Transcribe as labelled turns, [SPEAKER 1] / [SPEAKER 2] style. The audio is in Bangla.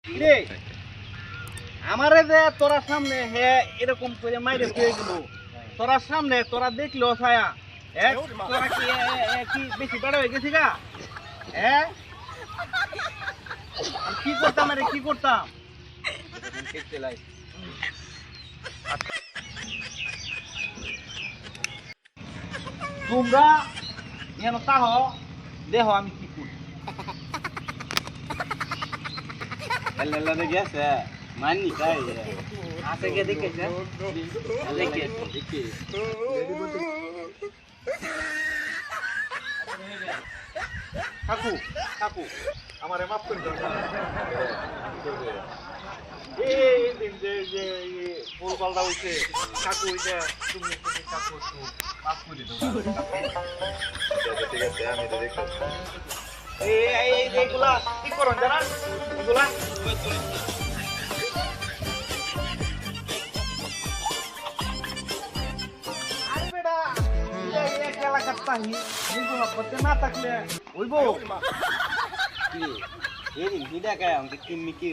[SPEAKER 1] রে আমারে যে তোরা সামনে হে এরকম করে মাইরে হয়ে গেল তোরা সামনে তোরা দেখলো ছায়া তোরা কি কি বেশি বড় হয়ে গেছি গা হ্যাঁ আমি কি করতাম আরে কি করতাম তোমরা যেন তাহ দেহ আমি কি করি
[SPEAKER 2] গেছে মানি তাই
[SPEAKER 1] আছে কে দেখেছে দেখে কাকু কাকু আমারে মাফ করে দাও এই দিন যে ফুল পাল্টা হইছে কাকু এটা তুমি কাকু মাফ করে দাও
[SPEAKER 2] ঠিক আছে আমি তো দেখছি
[SPEAKER 1] এইগুলা কি করো জানা এগুলা আরে বেটা এই খেলা করতা হি এগুলা বলতে না থাকলে হইবো
[SPEAKER 2] কি এই দিন ভিডিও কে আমাকে কি মিকি